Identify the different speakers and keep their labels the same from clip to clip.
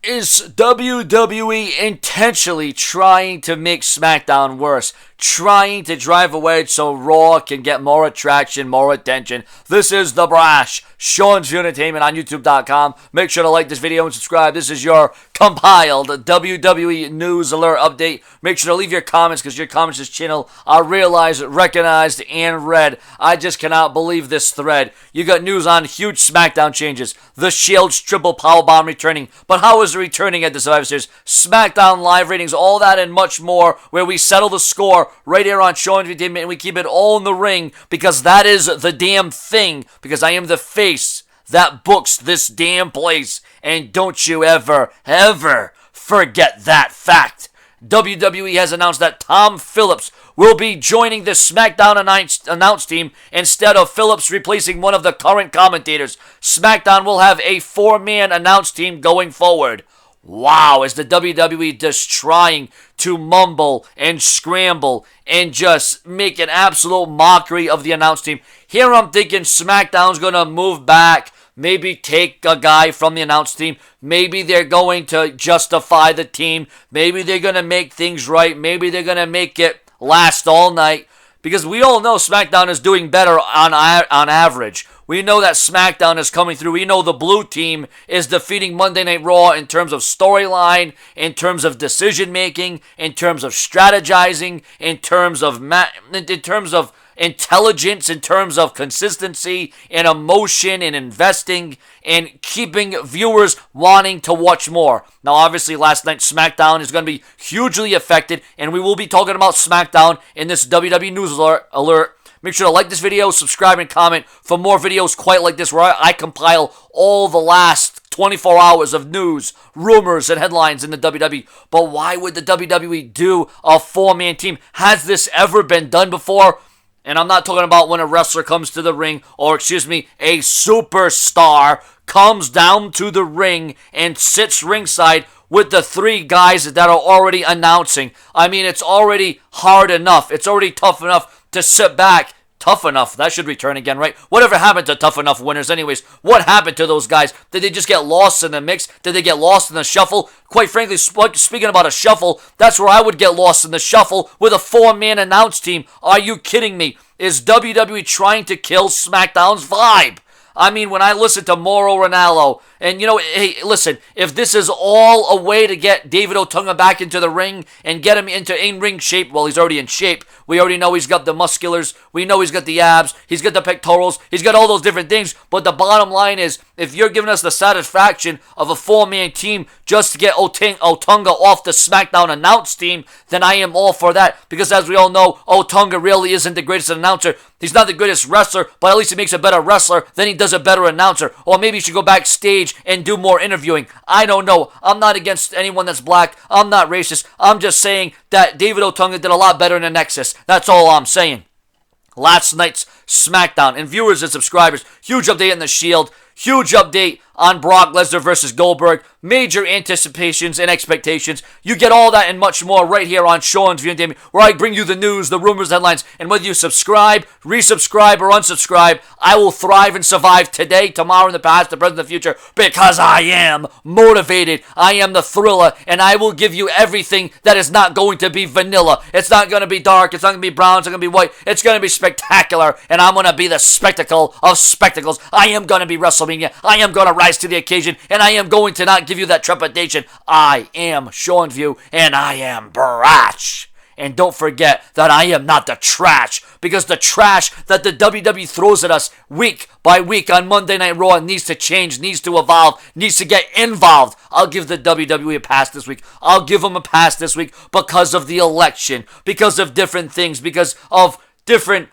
Speaker 1: Is WWE intentionally trying to make SmackDown worse? Trying to drive a wedge so Raw can get more attraction, more attention? This is The Brash, Sean's Entertainment on YouTube.com. Make sure to like this video and subscribe. This is your compiled WWE News Alert Update. Make sure to leave your comments because your comments this channel are realized, recognized, and read. I just cannot believe this thread. You got news on huge SmackDown changes. The Shield's triple powerbomb returning. But how is it returning at the Survivor Series? SmackDown live ratings, all that and much more, where we settle the score right here on Sean's Entertainment, and we keep it all in the ring because that is the damn thing, because I am the face that books this damn place, and don't you ever forget that fact. WWE has announced that Tom Phillips will be joining the SmackDown announce team instead of Phillips replacing one of the current commentators. SmackDown will have a 4-man announce team going forward. Wow, is the WWE just trying to mumble and scramble and just make an absolute mockery of the announce team? Here I'm thinking SmackDown's going to move back, maybe take a guy from the announce team. Maybe they're going to justify the team. Maybe they're going to make things right. Maybe they're going to make it last all night. Because we all know SmackDown is doing better on average. We know that SmackDown is coming through. We know the blue team is defeating Monday Night Raw in terms of storyline, in terms of decision making, in terms of strategizing, in terms of intelligence, in terms of consistency and emotion and investing and keeping viewers wanting to watch more. Now, obviously, last night's SmackDown is going to be hugely affected, and we will be talking about SmackDown in this WWE News Alert. Make sure to like this video, subscribe, and comment for more videos quite like this where I compile all the last 24 hours of news, rumors, and headlines in the WWE. But why would the WWE do a 4-man team? Has this ever been done before? And I'm not talking about when a wrestler comes to the ring, or a superstar comes down to the ring and sits ringside with the 3 guys that are already announcing. I mean, it's already hard enough. It's already tough enough to sit back. Tough enough. That should return again, right? Whatever happened to Tough Enough winners anyways? What happened to those guys? Did they just get lost in the mix? Did they get lost in the shuffle? Quite frankly, speaking about a shuffle, that's where I would get lost in the shuffle with a 4-man announce team. Are you kidding me? Is WWE trying to kill SmackDown's vibe? I mean, when I listen to Mauro Ranallo, and hey, listen, if this is all a way to get David Otunga back into the ring and get him into in-ring shape, well, he's already in shape. We already know he's got the musculars. We know he's got the abs. He's got the pectorals. He's got all those different things. But the bottom line is, if you're giving us the satisfaction of a 4-man team just to get Otunga off the SmackDown announce team, then I am all for that. Because as we all know, Otunga really isn't the greatest announcer. He's not the greatest wrestler, but at least he makes a better wrestler. Then he does a better announcer. Or maybe he should go backstage and do more interviewing. I don't know. I'm not against anyone that's black. I'm not racist. I'm just saying that David Otunga did a lot better in the Nexus. That's all I'm saying. Last night's SmackDown, and viewers and subscribers, huge update in the Shield. Huge update on Brock Lesnar versus Goldberg. Major anticipations and expectations. You get all that and much more right here on Sean's Entertainment, where I bring you the news, the rumors, headlines, and whether you subscribe, resubscribe, or unsubscribe, I will thrive and survive today, tomorrow, in the past, the present, the future, because I am motivated. I am the thriller, and I will give you everything that is not going to be vanilla. It's not going to be dark. It's not going to be brown. It's not going to be white. It's going to be spectacular, and I'm going to be the spectacle of spectacles. I am going to be WrestleMania. I am going to rise to the occasion, and I am going to not give you that trepidation. I am Sean View, and I am brash. And don't forget that I am not the trash, because the trash that the WWE throws at us week by week on Monday Night Raw needs to change, needs to evolve, needs to get involved. I'll give the WWE a pass this week. I'll give them a pass this week because of the election, because of different things, because of different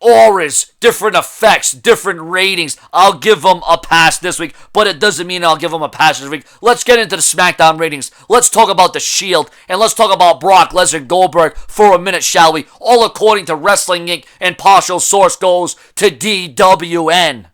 Speaker 1: auras, different effects, different ratings. I'll give them a pass this week, but it doesn't mean I'll give them a pass this week. Let's get into the SmackDown ratings. Let's talk about the Shield, and let's talk about Brock Lesnar Goldberg for a minute, shall we? All according to Wrestling Inc., and partial source goes to DWN.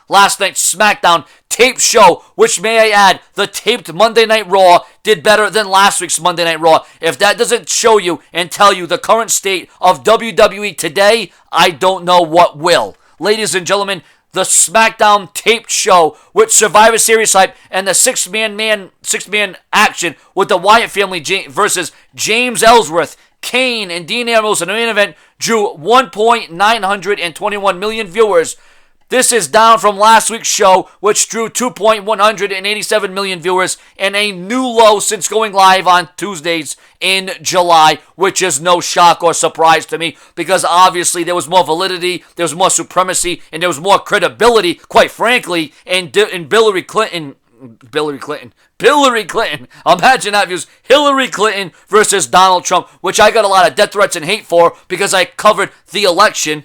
Speaker 1: Last night's SmackDown taped show, which may I add, the taped Monday Night Raw did better than last week's Monday Night Raw. If that doesn't show you and tell you the current state of WWE today, I don't know what will. Ladies and gentlemen, the Smackdown taped show with Survivor Series hype and the six-man action with the Wyatt family versus James Ellsworth, Kane, and Dean Ambrose in the main event drew 1.921 million viewers. This is down from last week's show, which drew 2.187 million viewers, and a new low since going live on Tuesdays in July, which is no shock or surprise to me, because obviously there was more validity, there was more supremacy, and there was more credibility, quite frankly, in Hillary Clinton. Imagine that views Hillary Clinton versus Donald Trump, which I got a lot of death threats and hate for because I covered the election.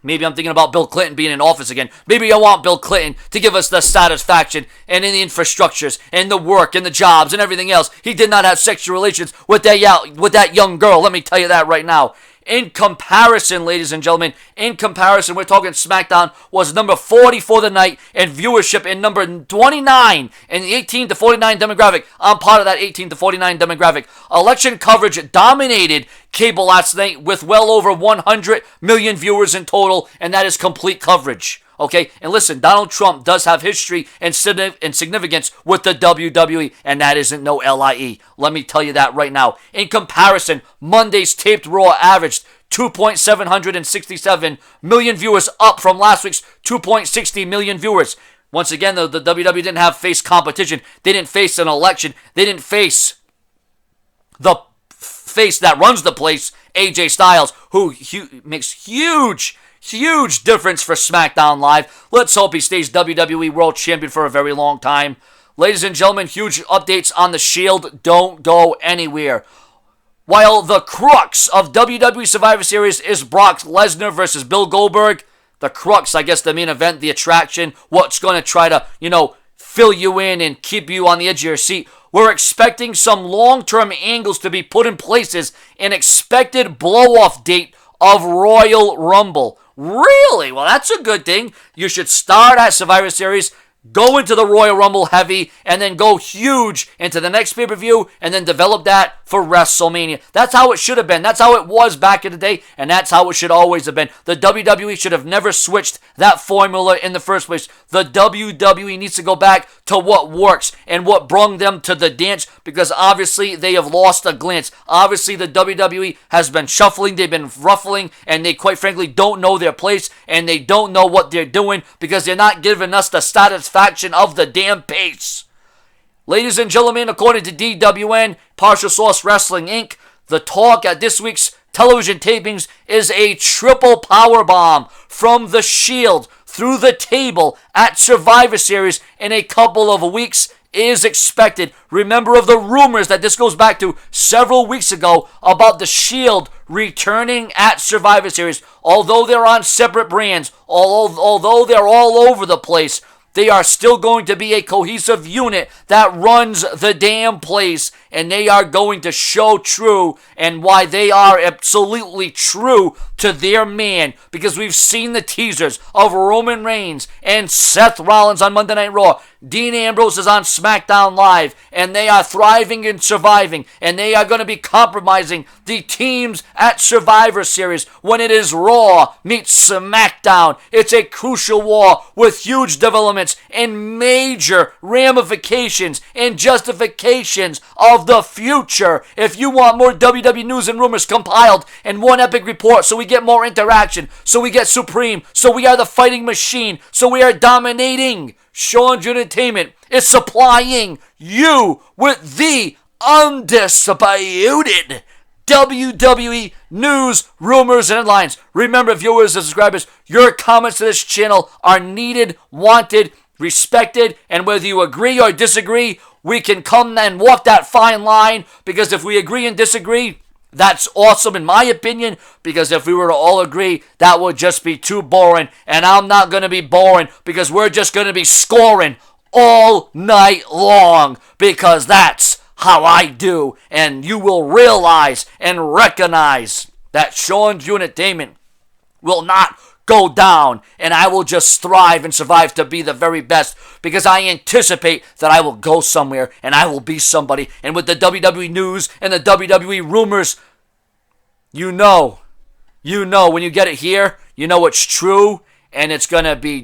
Speaker 1: Maybe I'm thinking about Bill Clinton being in office again. Maybe I want Bill Clinton to give us the satisfaction and in the infrastructures and the work and the jobs and everything else. He did not have sexual relations with that young girl. Let me tell you that right now. In comparison, ladies and gentlemen, we're talking SmackDown was number 40 for the night and viewership in number 29 in the 18 to 49 demographic. I'm part of that 18 to 49 demographic. Election coverage dominated cable last night with well over 100 million viewers in total, and that is complete coverage. Okay, and listen, Donald Trump does have history and significance with the WWE, and that isn't no LIE. Let me tell you that right now. In comparison, Monday's taped Raw averaged 2.767 million viewers, up from last week's 2.60 million viewers. Once again, though, the WWE didn't have face competition. They didn't face an election. They didn't face the face that runs the place, AJ Styles, who makes huge difference for SmackDown Live. Let's hope he stays WWE World Champion for a very long time. Ladies and gentlemen, huge updates on the Shield. Don't go anywhere. While the crux of WWE Survivor Series is Brock Lesnar versus Bill Goldberg, the crux, I guess, the main event, the attraction, what's going to try to, fill you in and keep you on the edge of your seat, we're expecting some long-term angles to be put in places, an expected blow-off date of Royal Rumble. Really? Well, that's a good thing. You should start at Survivor Series, go into the Royal Rumble heavy, and then go huge into the next pay-per-view, and then develop that for WrestleMania. That's how it should have been. That's how it was back in the day, and that's how it should always have been. The WWE should have never switched that formula in the first place. The WWE needs to go back to what works and what brought them to the dance, because obviously they have lost a glance. Obviously the WWE has been shuffling, they've been ruffling, and they quite frankly don't know their place, and they don't know what they're doing, because they're not giving us the satisfaction of the damn pace. Ladies and gentlemen, according to DWN, Partial Source Wrestling Inc., the talk at this week's television tapings is a triple power bomb from the Shield through the table at Survivor Series in a couple of weeks is expected. Remember of the rumors that this goes back to several weeks ago about the Shield returning at Survivor Series. Although they're on separate brands, although they're all over the place, they are still going to be a cohesive unit that runs the damn place, and they are going to show true and why they are absolutely true to their man, because we've seen the teasers of Roman Reigns and Seth Rollins on Monday Night Raw. Dean Ambrose is on SmackDown Live, and they are thriving and surviving, and they are going to be compromising the teams at Survivor Series when it is Raw meets SmackDown. It's a crucial war with huge developments and major ramifications and justifications of the future. If you want more WWE news and rumors compiled in one epic report, so we get more interaction, so we get supreme, so we are the fighting machine, so we are dominating, Sean June Entertainment is supplying you with the undisputed WWE news, rumors, and headlines. Remember, viewers and subscribers, your comments to this channel are needed, wanted, respected, and whether you agree or disagree, we can come and walk that fine line, because if we agree and disagree, that's awesome in my opinion, because if we were to all agree, that would just be too boring, and I'm not going to be boring, because we're just going to be scoring all night long, because that's how I do, and you will realize and recognize that Sean's Entertainment will not go down, and I will just thrive and survive to be the very best, because I anticipate that I will go somewhere and I will be somebody. And with the WWE news and the WWE rumors, you know when you get it here, you know it's true, and it's going to be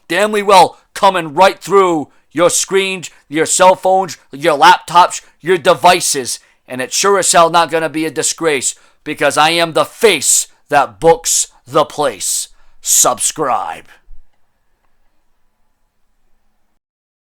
Speaker 1: damnly well coming right through your screens, your cell phones, your laptops, your devices. And it's sure as hell not going to be a disgrace because I am the face that books the place. Subscribe.